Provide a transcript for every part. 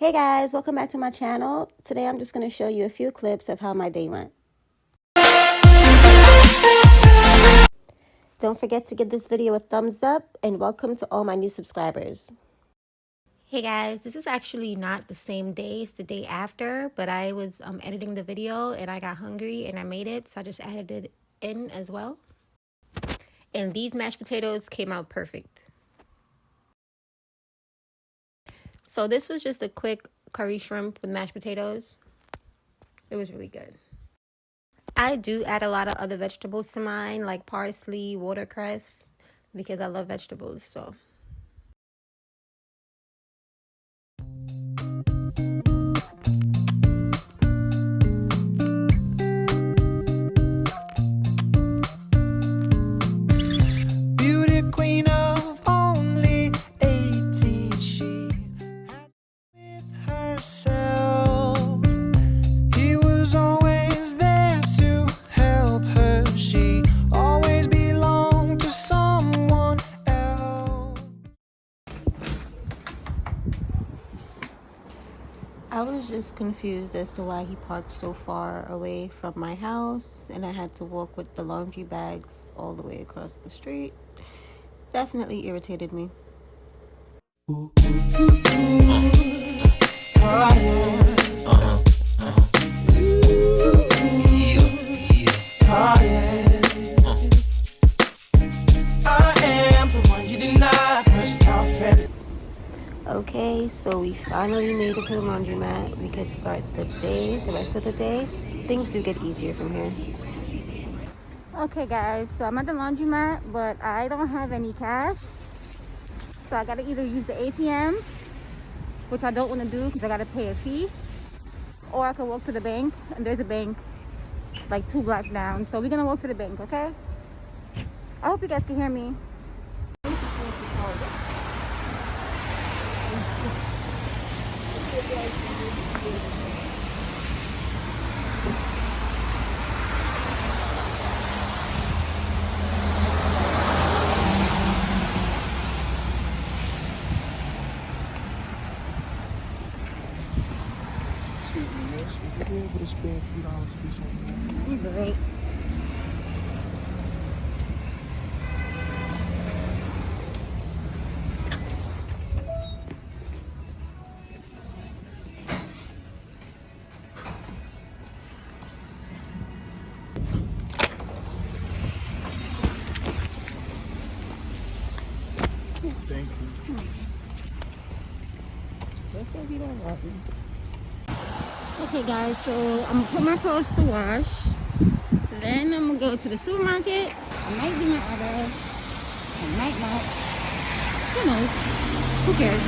Hey guys, welcome back to my channel. Today I'm just going to show you a few clips of how my day went. Don't forget to give this video a thumbs up and welcome to all my new subscribers. Hey guys, this is actually not the same day, it's the day after, but I was editing the video and I got hungry and I made it, so I just added it in as well. And these mashed potatoes came out perfect. So this was just a quick curry shrimp with mashed potatoes. It was really good. I do add a lot of other vegetables to mine, like parsley, watercress, because I love vegetables, so. Beauty queen of only 18, she had with herself. He was always there to help her. She always belonged to someone else. I was just confused as to why he parked so far away from my house and I had to walk with the laundry bags all the way across the street. Definitely irritated me. Okay, so we finally made it to the laundromat. We could start the rest of the day. Things do get easier from here. Okay guys, so I'm at the laundromat, but I don't have any cash. So I gotta either use the ATM, which I don't wanna do because I gotta pay a fee, or I could walk to the bank, and there's a bank like 2 blocks down. So we're gonna walk to the bank, okay? I hope you guys can hear me. Great. Thank you. Okay guys, so I'm gonna put my clothes to wash. Then I'm gonna go to the supermarket. I might do my order. I might not. Who knows? Who cares?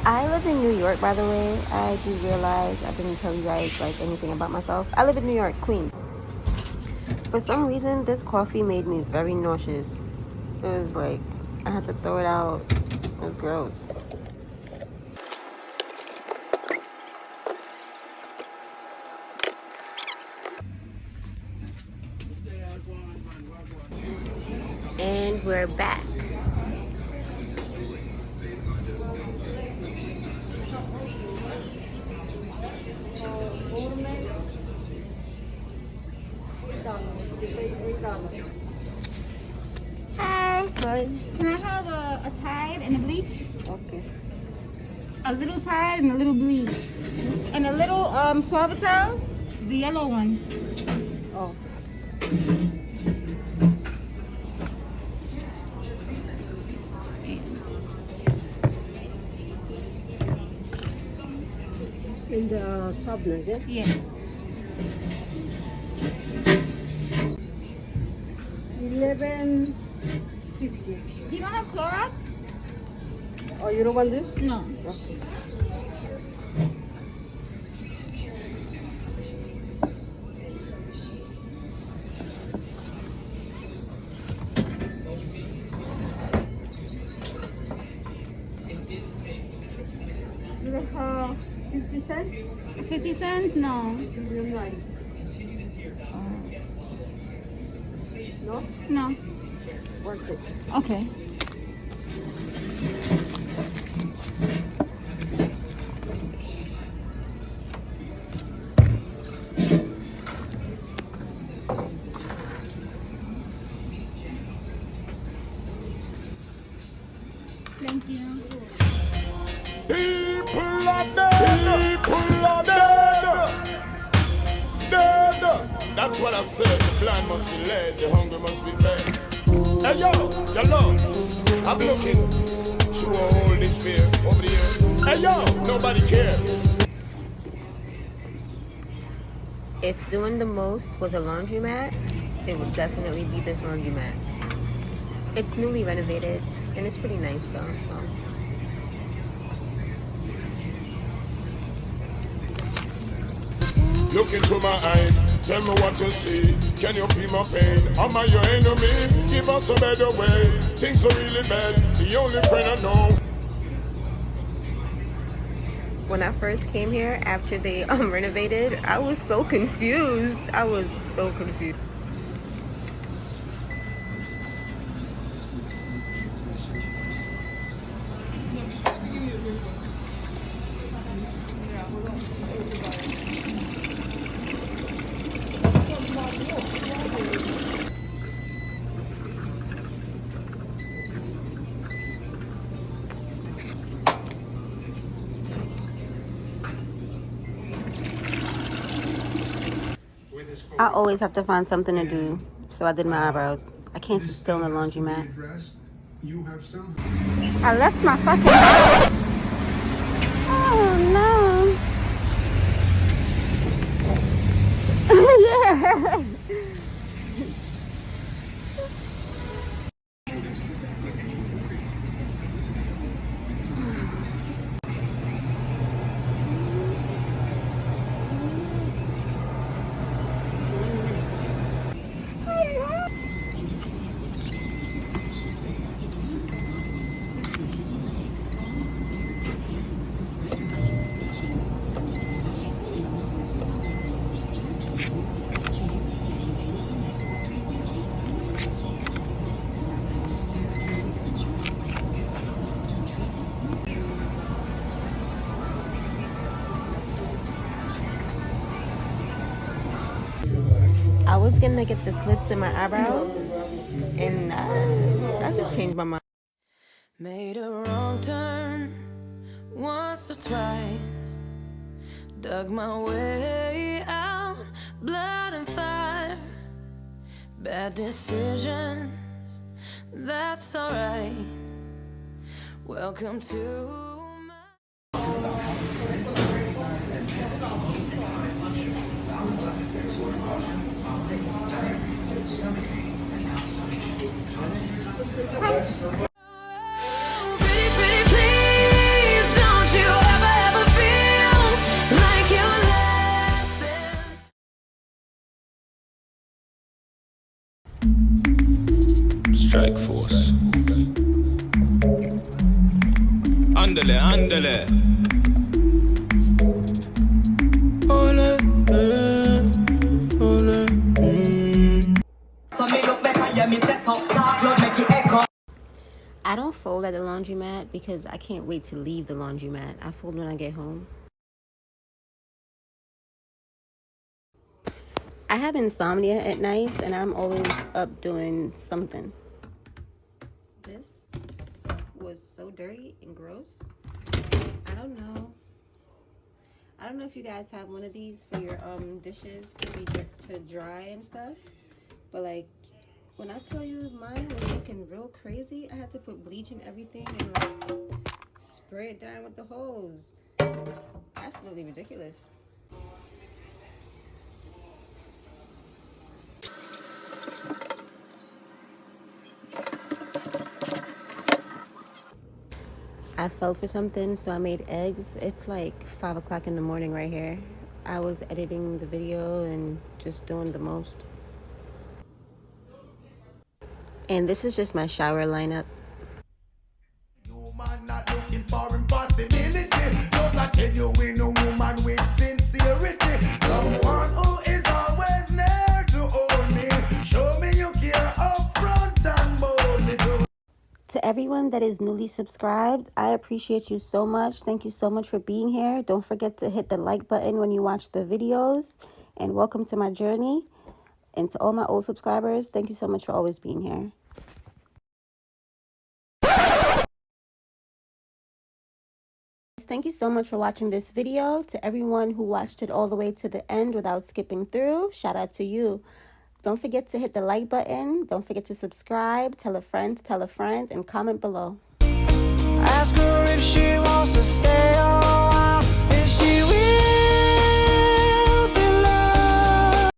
I live in New York, by the way. I do realize I didn't tell you guys like anything about myself. I live in New York, Queens. For some reason, this coffee made me very nauseous. It was like, I had to throw it out. It was gross. And we're back. Hi. Hi. Can I have a Tide and a bleach? Okay. A little Tide and a little bleach. And a little Suavitel, the yellow one. Oh. In the sublet, yeah? Yeah. 11.50. You don't have Clorox? Oh, you don't want this? No. Okay. You have 50 cents? 50 cents? No. Medium rice. No? No. Worth it. Okay. Thank you. People are dead. People are dead. Dead. That's what I've said. The blind must be led. The hungry must be fed. Hey yo, love. I'm looking through all this fear over the year. Hey yo, nobody cares. If doing the most was a laundromat, it would definitely be this laundromat. It's newly renovated and it's pretty nice though, so. Look into my eyes, tell me what you see. Can you feel my pain? Am I your enemy? Give us a better way. Things are really bad. The only friend I know. When I first came here after they renovated, I was so confused. I was so confused. I always have to find something to do, so I did my eyebrows. I can't sit still in the laundromat. I left my fucking bag. Oh no. Yeah. I was gonna get the slits in my eyebrows, and I just changed my mind. Made a wrong turn once or twice, dug my way out, blood and fire, bad decisions, that's alright. Welcome to my... Pretty, please, don't you ever feel like you're less than... Strike Force. Ándale, ándale. Ole, ole, I don't fold at the laundromat because I can't wait to leave the laundromat. I fold when I get home. I have insomnia at nights and I'm always up doing something. This was so dirty and gross. I don't know if you guys have one of these for your dishes to dry and stuff, but like when I tell you mine was looking real crazy, I had to put bleach in everything and like spray it down with the hose. Absolutely ridiculous. I felt for something, so I made eggs. It's like 5 o'clock in the morning right here. I was editing the video and just doing the most. And this is just my shower lineup. You man not looking for impossibility. Just a genuine woman with sincerity. Someone who is always there to hold me. Show me you to everyone that is newly subscribed, I appreciate you so much. Thank you so much for being here. Don't forget to hit the like button when you watch the videos. And welcome to my journey. And to all my old subscribers, thank you so much for always being here. Thank you so much for watching this video. To everyone who watched it all the way to the end without skipping through, shout out to you. Don't forget to hit the like button. Don't forget to subscribe, tell a friend, and comment below. Ask her if she wants to stay